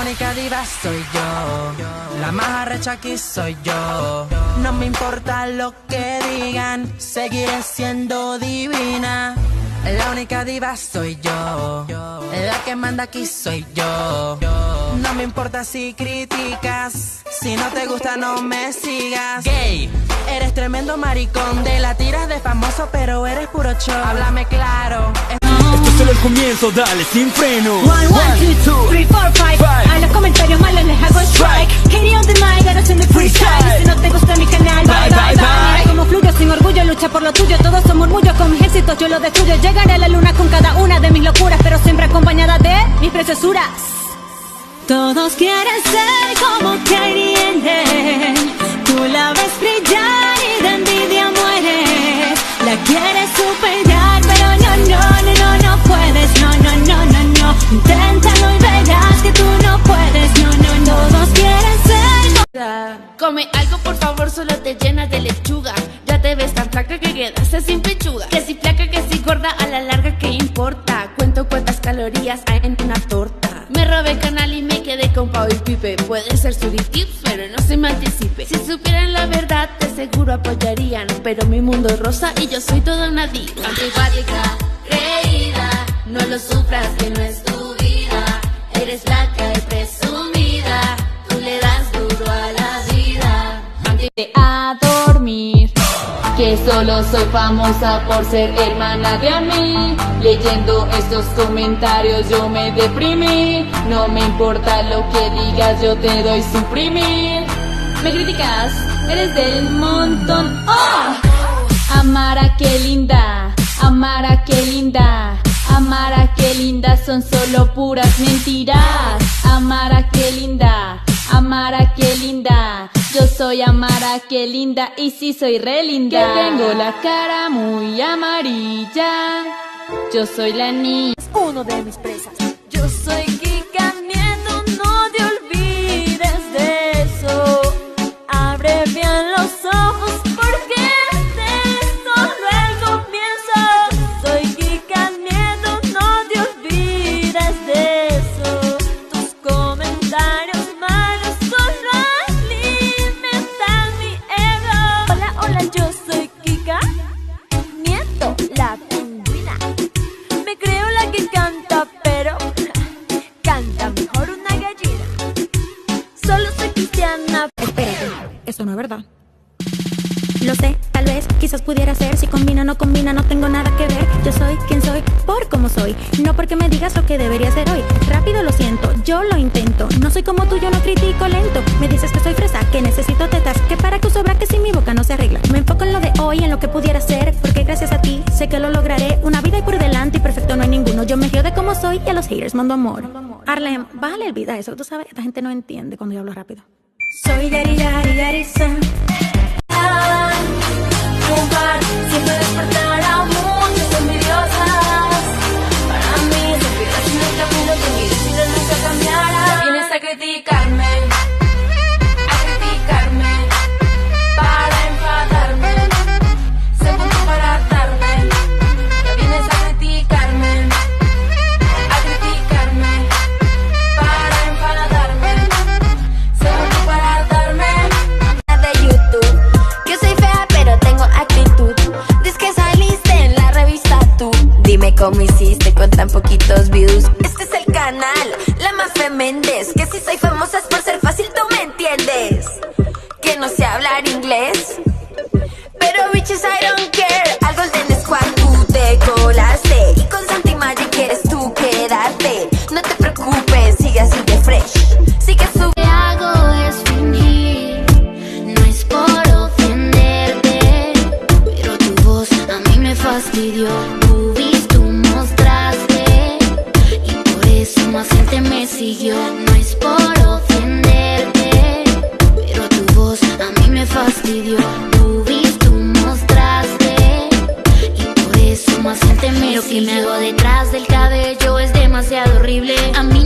La única diva soy yo, la más arrecha aquí soy yo. No me importa lo que digan, seguiré siendo divina. La única diva soy yo, la que manda aquí soy yo. No me importa si criticas, si no te gusta no me sigas. Gay, eres tremendo maricón, de la tiras de famoso pero eres puro show. Háblame claro. Esto es solo el comienzo, dale sin freno. 1, 2, 3, 4, 5. A los comentarios malos les hago strike. Katie on the mic, ahora haciendo freestyle. Si no te gusta mi canal, bye, bye, bye. Mira como fluyo sin orgullo, lucha por lo tuyo. Todos son murmullos, con mis éxitos yo lo destruyo. Llegaré a la luna con cada una de mis locuras, pero siempre acompañada de mis preciosuras. Todos quieren ser como Katie N. Tú la ves brillar y de envidia mueres. La quieres superar, pero no puedes. No. Inténtalo y verás que tú no puedes. No. Todos quieren ser. Come algo por favor, solo te llenas de lechuga. Ya te ves tan flaca que quedaste sin pechuga. Que si flaca, que si gorda, a la larga ¿qué importa? Cuento cuántas calorías hay en una torta. Me robé el canal y me quedé con Pau y Pipe. Puede ser Suritips, pero no se me anticipe. Si supieran la verdad, de seguro apoyarían. Pero mi mundo es rosa y yo soy toda una diva. Antipática, creída, no lo sufras que no es tu vida. Eres flaca y presumida, tú le das duro a la vida. A dormir, que solo soy famosa por ser hermana de a mí. Leyendo estos comentarios yo me deprimí. No me importa lo que digas, yo te doy suprimir. Me criticas, eres del montón. ¡Oh! Amara, qué linda, Amara, qué linda, Amara, qué linda, son solo puras mentiras. Amara, qué linda, Amara, qué linda. Yo soy Amara, qué linda, y sí soy re linda. Que tengo la cara muy amarilla. Yo soy la niña. Uno de mis presas. Yo soy Kika Nieto, no te olvides de eso. Abre bien los ojos porque este es solo el comienzo. Soy Kika Nieto, no te olvides de eso. Tus comentarios malos solo alimentan mi ego. Hola, yo soy Kika Nieto, la pingüina. Me creo la que canta, pero canta mejor una gallina. Solo soy cristiana. Espérate, esto no es verdad. Lo sé, tal vez, quizás pudiera ser. Si combina, no tengo nada que ver. Yo soy quien soy, por cómo soy. No porque me digas lo que debería ser hoy. Rápido lo siento, yo lo intento. No soy como tú, yo no critico lento. Me dices que soy fresa, que necesito tetas, que para que sobra que si mi boca no se arregla. Me enfoco en lo de hoy, en lo que pudiera ser, porque gracias a ti sé que lo lograré. Una vida y por delante y perfecto no hay ninguno. Yo me río de cómo soy y a los haters mando amor. Harlem, bájale el beat a eso. Tú sabes, esta gente no entiende cuando yo hablo rápido. Soy Yarisa. Siempre despertar a muchas envidiosas. Para mí, se pierdas en el camino que mi destino nunca cambiará. Vienes a criticarme, para enfadarme, segundo para hartarme. Ya vienes a criticarme, para enfadarme, segundo para hartarme. De YouTube, que soy fea pero tengo actitud. Dices que saliste en la revista tú. Dime cómo hiciste con tan poquitos views. Este es el canal, la Mafe Méndez. Que si soy famosa es por ser fácil, tú me entiendes. Que no sé hablar inglés, pero bitches I don't care. Al Golden Squad tú te colaste, y con Santi Magic quieres tú quedarte. No te preocupes, sigue así de fresh. Sigue su... Lo que hago es fingir, no es por ofenderte, pero tu voz a mí me fastidió. Tu tú mostraste y por eso más gente me siguió. No es por ofenderte, pero tu voz a mí me fastidió. Tú mostraste y por eso más gente me siguió. Lo que me hago detrás del cabello es demasiado horrible. A mí